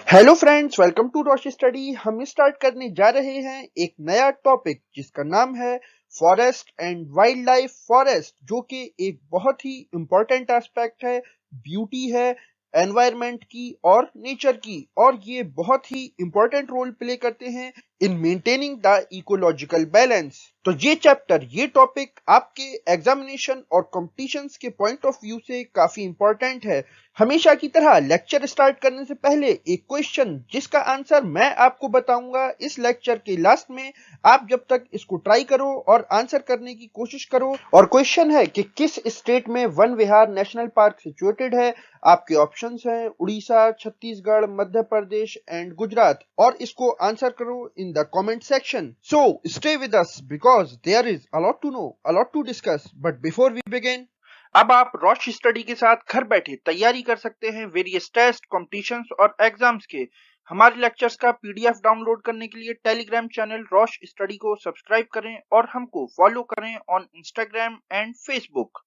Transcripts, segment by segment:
Hello friends, welcome to Roshi study. हम start करने जा रहे हैं एक नया टॉपिक जिसका नाम है forest and wild life. Forest जो कि एक बहुत ही इंपॉर्टेंट एस्पेक्ट है, ब्यूटी है एनवायरनमेंट की और नेचर की, और ये बहुत ही इंपॉर्टेंट रोल प्ले करते हैं in maintaining the ecological balance. तो ये चैप्टर, ये टॉपिक आपके एग्जामिनेशन और कॉम्पिटिशन्स के पॉइंट ऑफ व्यू से काफी इंपॉर्टेंट है। हमेशा की तरह लेक्चर स्टार्ट करने से पहले एक क्वेश्चन जिसका आंसर मैं आपको बताऊंगा इस लेक्चर के लास्ट में। आप जब तक इसको ट्राई करो और आंसर करने की कोशिश करो। और क्वेश्चन है कि किस स्टेट में Van Vihar national park situated है। आपके ऑप्शंस हैं उड़ीसा, छत्तीसगढ़, मध्य प्रदेश एंड गुजरात, और इसको आंसर करो in the comment section. So stay with us because there is a lot to know, a lot to discuss. But before we begin, अब आप रोश स्टडी के साथ घर बैठे तैयारी कर सकते हैं वेरियस टेस्ट, कॉम्पिटिशन्स और एग्जाम्स के। हमारे लेक्चर्स का पीडीएफ डाउनलोड करने के लिए टेलीग्राम चैनल रोश स्टडी को सब्सक्राइब करें और हमको फॉलो करें on Instagram and Facebook.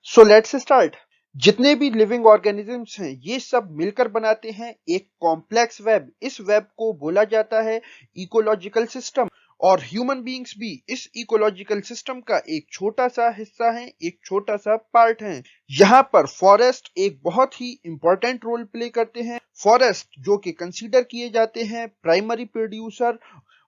So let's start. जितने भी लिविंग ऑर्गेनिजम्स हैं ये सब मिलकर बनाते हैं एक कॉम्प्लेक्स वेब। इस वेब को बोला जाता है इकोलॉजिकल सिस्टम, और ह्यूमन बीइंग्स भी इस इकोलॉजिकल सिस्टम का एक छोटा सा हिस्सा है, एक छोटा सा पार्ट है। यहाँ पर फॉरेस्ट एक बहुत ही इंपॉर्टेंट रोल प्ले करते हैं। फॉरेस्ट जो कि कंसीडर किए जाते हैं प्राइमरी प्रोड्यूसर,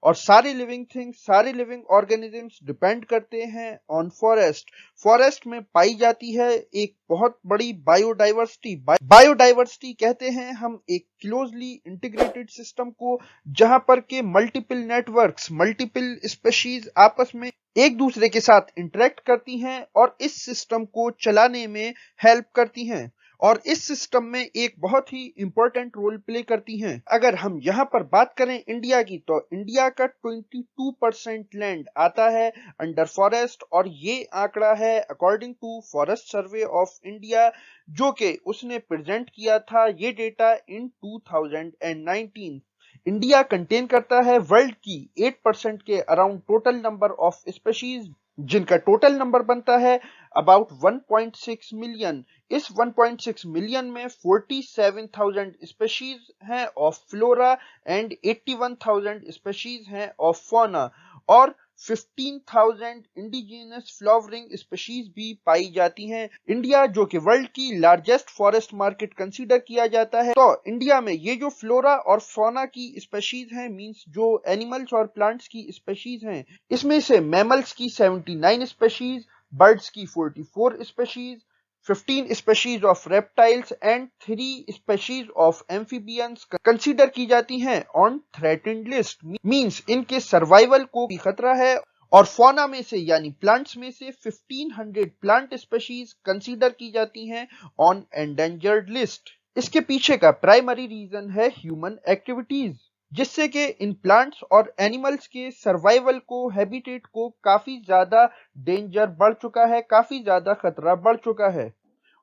और सारे लिविंग थिंग्स, सारे लिविंग ऑर्गेनिजम्स डिपेंड करते हैं ऑन फॉरेस्ट। फॉरेस्ट में पाई जाती है एक बहुत बड़ी बायोडाइवर्सिटी। बायोडाइवर्सिटी कहते हैं हम एक क्लोजली इंटीग्रेटेड सिस्टम को, जहां पर के मल्टीपल नेटवर्क्स, मल्टीपल स्पीशीज आपस में एक दूसरे के साथ इंटरेक्ट करती हैं और इस सिस्टम को चलाने में हेल्प करती हैं, और इस सिस्टम में एक बहुत ही इंपॉर्टेंट रोल प्ले करती हैं। अगर हम यहाँ पर बात करें इंडिया की, तो इंडिया का 22% लैंड आता है अंडर फॉरेस्ट, और ये आंकड़ा है according to forest survey of India, जो कि उसने प्रेजेंट किया था ये डेटा इन 2019। इंडिया कंटेन करता है वर्ल्ड की 8% के around total number of species, जिनका टोटल नंबर बनता है अबाउट 1.6 मिलियन। इस 1.6 मिलियन में 47,000 स्पेशीज हैं ऑफ फ्लोरा एंड 81,000 स्पेशीज हैं ऑफ फौना, और 15,000 इंडिजिनस फ्लावरिंग स्पेशीज भी पाई जाती हैं। इंडिया जो कि वर्ल्ड की लार्जेस्ट फॉरेस्ट मार्केट कंसीडर किया जाता है, तो इंडिया में ये जो फ्लोरा और फौना की स्पेशीज हैं, मींस जो एनिमल्स और प्लांट्स की स्पेशीज हैं, इसमें से मैमल्स की 79 स्पेशीज, बर्ड्स की 44 species, 15 species of reptiles and 3 species of amphibians consider की जाती हैं ऑन थ्रेटेंड लिस्ट। मींस इनके सर्वाइवल को भी खतरा है। और फौना में से यानी प्लांट्स में से 1500 प्लांट स्पेशीज कंसीडर की जाती हैं ऑन एंडेंजर्ड लिस्ट। इसके पीछे का प्राइमरी रीजन है ह्यूमन एक्टिविटीज, जिससे कि इन प्लांट्स और एनिमल्स के सर्वाइवल को, हैबिटेट को काफी ज्यादा डेंजर बढ़ चुका है, काफी ज्यादा खतरा बढ़ चुका है।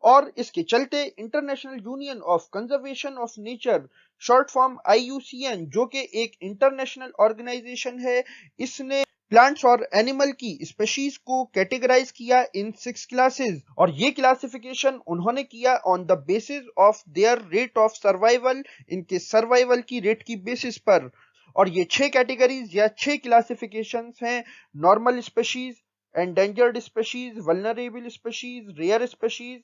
और इसके चलते international union of conservation of nature, short form IUCN, जो कि एक इंटरनेशनल ऑर्गेनाइजेशन है, इसने प्लांट्स और एनिमल की स्पेशीज को कैटेगराइज किया इन 6 क्लासेस, और ये क्लासिफिकेशन उन्होंने किया on the basis of their rate of survival, इनके सर्वाइवल की रेट की बेसिस पर। और ये 6 कैटेगरीज या 6 क्लासिफिकेशंस हैं: normal species, endangered species, vulnerable species, rare species,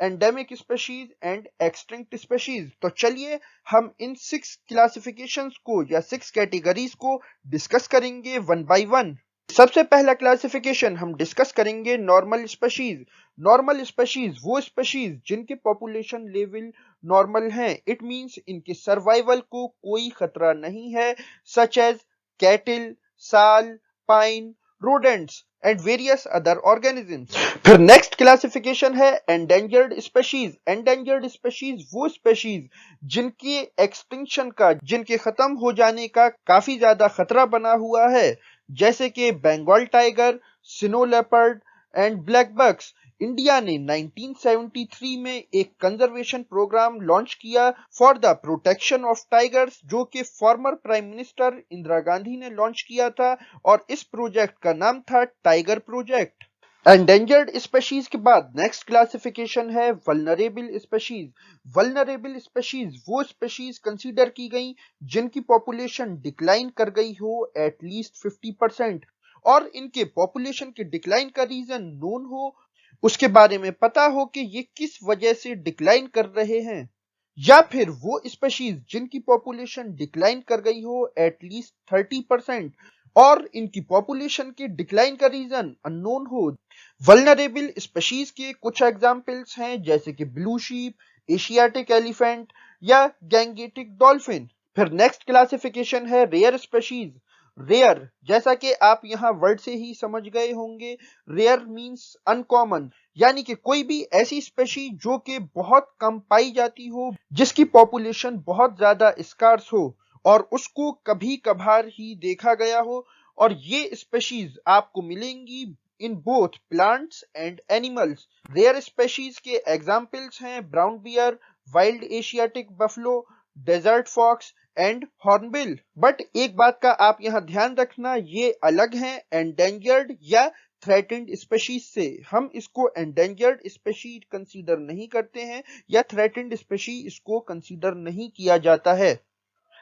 endemic species and extinct species. तो चलिए हम इन 6 क्लासिफिकेशंस को या 6 कैटेगरीज को डिस्कस करेंगे वन बाय वन। सबसे पहला क्लासिफिकेशन हम डिस्कस करेंगे नॉर्मल स्पेशीज। नॉर्मल स्पेशीज वो स्पेशीज जिनके पॉपुलेशन लेवल नॉर्मल हैं, इट मींस इनके सर्वाइवल को कोई खतरा नहीं है, सच एज कैटल, साल, pine, rodents and various other organisms। फिर नेक्स्ट क्लासिफिकेशन है एंडेंजर्ड स्पेशीज। एंडेंजर्ड स्पेशीज वो स्पेशीज जिनके एक्सटिंक्शन का, जिनके खत्म हो जाने का काफी ज्यादा खतरा बना हुआ है, जैसे कि Bengal tiger, snow leopard and black bucks. India ने 1973 में एक कंजर्वेशन प्रोग्राम लॉन्च किया for the protection of tigers, जो कि former prime minister Indira Gandhi ने लॉन्च किया था और इस प्रोजेक्ट का नाम था टाइगर प्रोजेक्ट। एंडेंजर्ड स्पेशीज के बाद नेक्स्ट क्लासिफिकेशन है वल्नरेबल स्पेशीज। वल्नरेबल स्पेशीज वो स्पेशीज कंसीडर की गई जिनकी पॉपुलेशन डिक्लाइन कर गई हो एटलीस्ट 50%, और इनके पॉपुलेशन के डिक्लाइन का रीजन नोन हो, उसके बारे में पता हो कि ये किस वजह से डिक्लाइन कर रहे हैं, या फिर वो स्पेशीज जिनकी पॉपुलेशन डिक्लाइन कर गई हो एटलीस्ट 30% और इनकी पॉपुलेशन के डिक्लाइन का रीजन अननोन हो। वल्नरेबल स्पेशीज के कुछ एग्जाम्पल्स हैं जैसे कि ब्लू शीप, एशियाटिक एलिफेंट या गैंगेटिक डॉल्फिन। फिर नेक्स्ट क्लासिफिकेशन है रेयर स्पेशीज। रेयर, जैसा कि आप यहाँ वर्ड से ही समझ गए होंगे, रेयर मींस अनकॉमन, यानी कि कोई भी ऐसी स्पेशी जो कि बहुत कम पाई जाती हो, जिसकी पॉपुलेशन बहुत ज्यादा स्कार्स हो और उसको कभी कभार ही देखा गया हो, और ये स्पेशीज आपको मिलेंगी in both plants and animals. Rare species के एग्जाम्पल्स हैं brown bear, wild Asiatic buffalo, desert fox and hornbill. But एक बात का आप यहाँ ध्यान रखना, ये अलग हैं एंडेंजर्ड या थ्रेटेंड स्पेशीज से। हम इसको एंडेंजर्ड स्पेशीज कंसीडर नहीं करते हैं या थ्रेटेंड स्पेशीज इसको कंसीडर नहीं किया जाता है।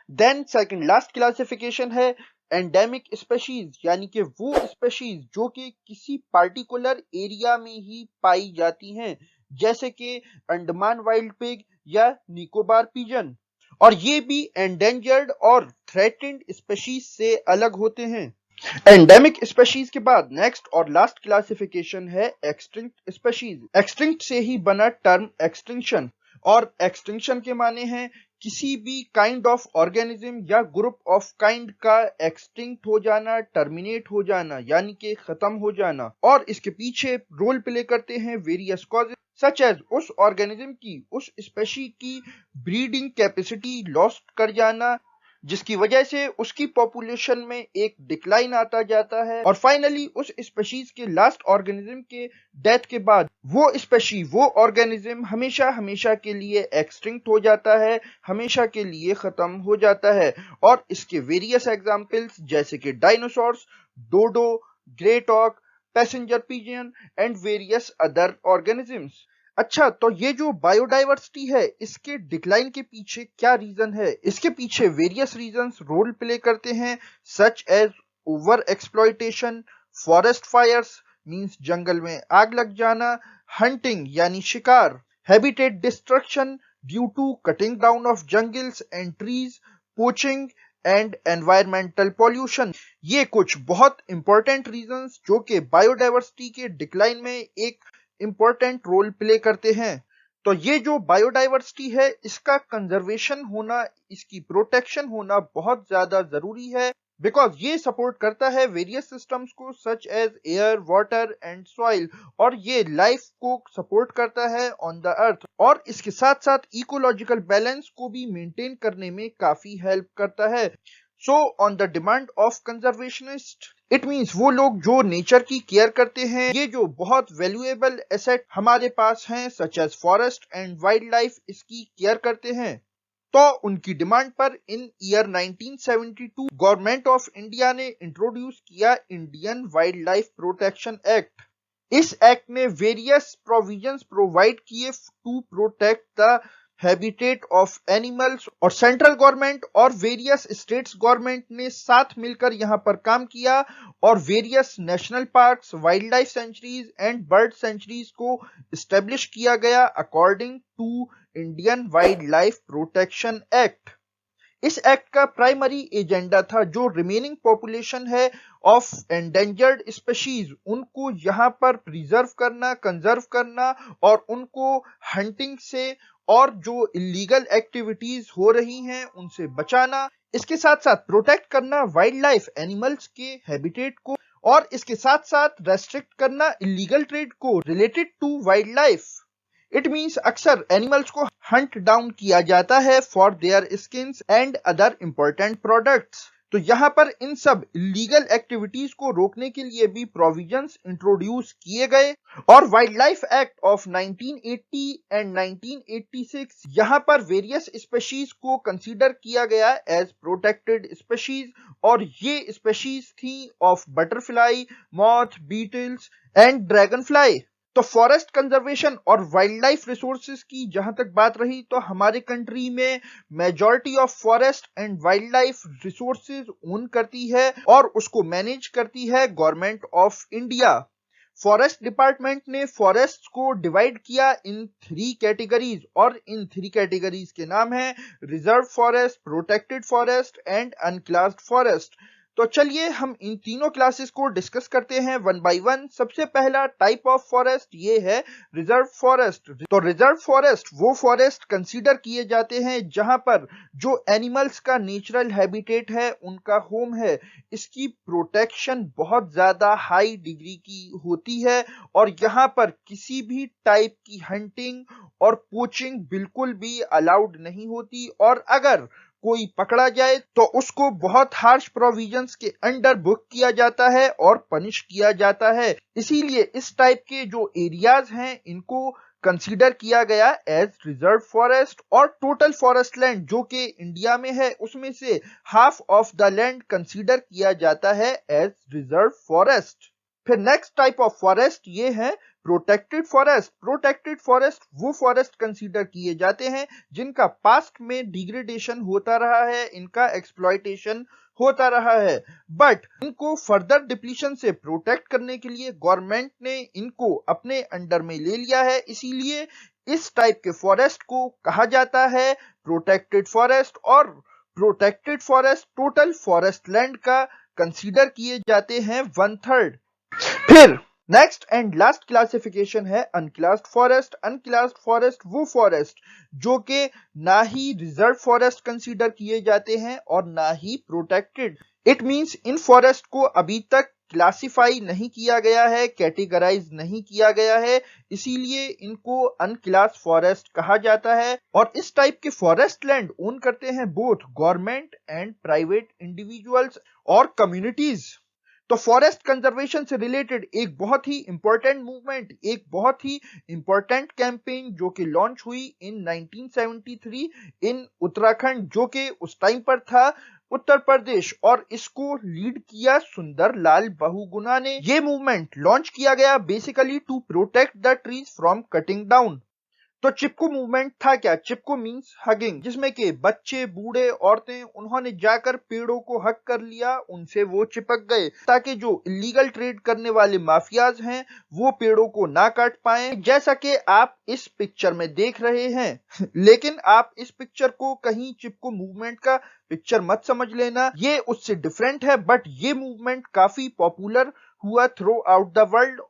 देन सेकंड लास्ट क्लासिफिकेशन है एंडेमिक स्पेशीज, यानी कि वो स्पेशीज जो कि किसी पार्टिकुलर एरिया में ही पाई जाती हैं, जैसे कि अंडमान वाइल्ड पिग या निकोबार पिजन, और ये भी एंडेंजर्ड और थ्रेटेंड स्पेशीज से अलग होते हैं। एंडेमिक स्पेशीज के बाद नेक्स्ट और लास्ट क्लासिफिकेशन है एक्सटिंक्ट स्पेशीज। एक्सटिंक्ट से ही बना टर्म एक्सटिंक्शन, और एक्सटिंक्शन के माने हैं किसी भी काइंड ऑफ ऑर्गेनिज्म या ग्रुप ऑफ काइंड का एक्सटिंक्ट हो जाना, टर्मिनेट हो जाना, यानी कि खत्म हो जाना, और इसके पीछे रोल प्ले करते हैं वेरियस कॉजेज सच एज उस ऑर्गेनिज्म की, उस स्पेशी की ब्रीडिंग कैपेसिटी लॉस्ट कर जाना, जिसकी वजह से उसकी पॉपुलेशन में एक डिक्लाइन आता जाता है, और फाइनली उस स्पेशीज के लास्ट ऑर्गेनिज्म के डेथ के बाद वो स्पेशी, वो ऑर्गेनिज्म हमेशा हमेशा के लिए एक्सटिंक्ट हो जाता है, हमेशा के लिए खत्म हो जाता है। और इसके वेरियस एग्जांपल्स जैसे कि डायनासोर्स, डोडो, ग्रेट ऑक, passenger pigeon and various other organisms. अच्छा, तो ये जो बायोडाइवर्सिटी है इसके डिक्लाइन के पीछे क्या रीजन है? इसके पीछे वेरियस रीजंस रोल प्ले करते हैं such as over exploitation, forest fires means जंगल में आग लग जाना, हंटिंग यानी शिकार, habitat destruction due to cutting down of jungles and trees, poaching and environmental pollution. ये कुछ बहुत इंपॉर्टेंट रीजंस जो कि बायोडाइवर्सिटी के डिक्लाइन में एक इंपॉर्टेंट रोल प्ले करते हैं। तो ये जो बायोडाइवर्सिटी है इसका कंजर्वेशन होना, इसकी प्रोटेक्शन होना बहुत ज्यादा जरूरी है, बिकॉज ये सपोर्ट करता है वेरियस सिस्टम्स को such as air, water and soil, और ये लाइफ को सपोर्ट करता है ऑन द अर्थ, और इसके साथ साथ इकोलॉजिकल बैलेंस को भी मेंटेन करने में काफी हेल्प करता है। So on the demand of conservationist, it means वो लोग जो नेचर की केयर करते हैं, ये जो बहुत वैल्यूएबल एसेट हमारे पास हैं such as forest and wildlife, इसकी केयर करते हैं। तो उनकी डिमांड पर in year 1972 government of India ने इंट्रोड्यूस किया Indian wildlife protection act. इस एक्ट ने वेरियस प्रोविजंस प्रोवाइड किए to protect the habitat of animals, और सेंट्रल गवर्नमेंट और वेरियस स्टेट्स गवर्नमेंट ने साथ मिलकर यहाँ पर काम किया और various national parks, wildlife sanctuaries and bird sanctuaries को एस्टेब्लिश किया गया according to Indian wildlife protection act. इस एक्ट का प्राइमरी एजेंडा था जो रिमेनिंग पॉपुलेशन है ऑफ एंडेंजर्ड स्पेशीज, उनको यहाँ पर प्रिजर्व करना, कंजर्व करना, और उनको हंटिंग से और जो इलीगल एक्टिविटीज हो रही हैं उनसे बचाना, इसके साथ साथ प्रोटेक्ट करना वाइल्ड लाइफ एनिमल्स के हैबिटेट को, और इसके साथ साथ रेस्ट्रिक्ट करना इलीगल ट्रेड को related to wildlife. It means अक्सर एनिमल्स को हंट डाउन किया जाता है for their skins and other important products. तो यहाँ पर इन सब इलीगल एक्टिविटीज को रोकने के लिए भी प्रोविजंस इंट्रोड्यूस किए गए और wild life act of 1980 and 1986 यहाँ पर वेरियस स्पेशीज को कंसीडर किया गया एज प्रोटेक्टेड स्पेशीज और ये स्पेशीज थी of butterfly, moth, beetles and dragonfly. तो फॉरेस्ट कंजर्वेशन और वाइल्ड लाइफ रिसोर्सेज की जहां तक बात रही तो हमारे कंट्री में majority of forest and wildlife resources own करती है और उसको मैनेज करती है government of India. Forest department ने फॉरेस्ट को डिवाइड किया इन 3 कैटेगरीज और इन 3 कैटेगरीज के नाम है reserve forest, protected forest and अनक्लास्ड forest. तो चलिए हम इन तीनों क्लासेस को डिस्कस करते हैं वन बाय वन। सबसे पहला टाइप ऑफ फॉरेस्ट ये है रिजर्व फॉरेस्ट। तो रिजर्व फॉरेस्ट वो फॉरेस्ट कंसीडर किए जाते हैं जहां पर जो एनिमल्स का नेचुरल हैबिटेट है, उनका होम है, इसकी प्रोटेक्शन बहुत ज्यादा हाई डिग्री की होती है और यहाँ पर किसी भी टाइप की हंटिंग और पोचिंग बिल्कुल भी अलाउड नहीं होती और अगर कोई पकड़ा जाए तो उसको बहुत हार्श प्रोविजंस के अंडर बुक किया जाता है और पनिश किया जाता है। इसीलिए इस टाइप के जो एरियाज हैं इनको कंसीडर किया गया एज रिजर्व फॉरेस्ट और टोटल फॉरेस्ट लैंड जो कि इंडिया में है उसमें से half of the land consider किया जाता है एज रिजर्व फॉरेस्ट। फिर नेक्स्ट टाइप ऑफ फॉरेस्ट ये है प्रोटेक्टेड फॉरेस्ट। प्रोटेक्टेड फॉरेस्ट वो फॉरेस्ट कंसीडर किए जाते हैं जिनका पास्ट में डिग्रेडेशन होता रहा है, इनका एक्सप्लॉयटेशन होता रहा है, बट इनको फर्दर डिप्लीशन से प्रोटेक्ट करने के लिए गवर्नमेंट ने इनको अपने अंडर में ले लिया है। इसीलिए इस टाइप के फॉरेस्ट को कहा जाता है प्रोटेक्टेड फॉरेस्ट और protected forest total forest land का कंसीडर किए जाते हैं 1/3। फिर नेक्स्ट एंड लास्ट क्लासिफिकेशन है अनक्लास्ड फॉरेस्ट। अनक्लास्ड फॉरेस्ट वो फॉरेस्ट जो कि ना ही रिजर्व फॉरेस्ट कंसीडर किए जाते हैं और ना ही प्रोटेक्टेड। इट मींस इन फॉरेस्ट को अभी तक क्लासिफाई नहीं किया गया है, कैटेगराइज नहीं किया गया है, इसीलिए इनको अनक्लास्ड फॉरेस्ट कहा जाता है। और इस टाइप के फॉरेस्ट लैंड ओन करते हैं both government and private individuals और कम्युनिटीज। तो फॉरेस्ट कंजर्वेशन से रिलेटेड एक बहुत ही इंपॉर्टेंट मूवमेंट, एक बहुत ही इंपॉर्टेंट कैंपेन जो कि लॉन्च हुई इन 1973 इन उत्तराखंड, जो कि उस टाइम पर था उत्तर प्रदेश और इसको लीड किया सुंदर लाल बहुगुणा ने। ये मूवमेंट लॉन्च किया गया basically to protect the trees from cutting down. तो चिपको मूवमेंट था क्या? चिपको मींस हगिंग, जिसमें के बच्चे, बूढ़े, औरतें उन्होंने जाकर पेड़ों को हग कर लिया, उनसे वो चिपक गए ताकि जो इलीगल ट्रेड करने वाले माफियाज हैं वो पेड़ों को ना काट पाए, जैसा कि आप इस पिक्चर में देख रहे हैं। लेकिन आप इस पिक्चर को कहीं चिपको मूवमेंट का पिक्चर मत समझ लेना, ये उससे डिफरेंट है, बट ये मूवमेंट काफी पॉपुलर हुआ थ्रू आउट द वर्ल्ड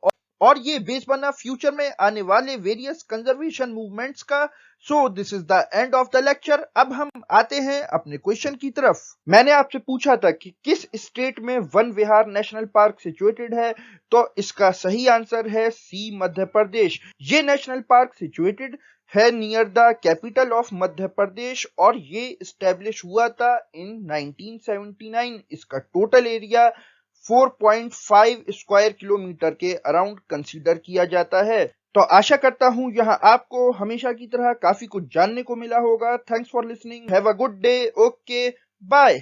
और ये बेस बना फ्यूचर में आने वाले वेरियस कंजर्वेशन मूवमेंट्स का। So this is the end of the lecture. अब हम आते हैं अपने क्वेश्चन की तरफ। मैंने आपसे पूछा था कि किस स्टेट में Van Vihar national park situated है, तो इसका सही आंसर है सी, मध्य प्रदेश। ये नेशनल पार्क सिचुएटेड है near the capital of Madhya Pradesh और ये स्टैब्लिश हुआ था इन 1979। इसका टोटल एरिया 4.5 स्क्वायर किलोमीटर के अराउंड कंसीडर किया जाता है। तो आशा करता हूं यहां आपको हमेशा की तरह काफी कुछ जानने को मिला होगा। Thanks for listening, have a good day, okay, bye.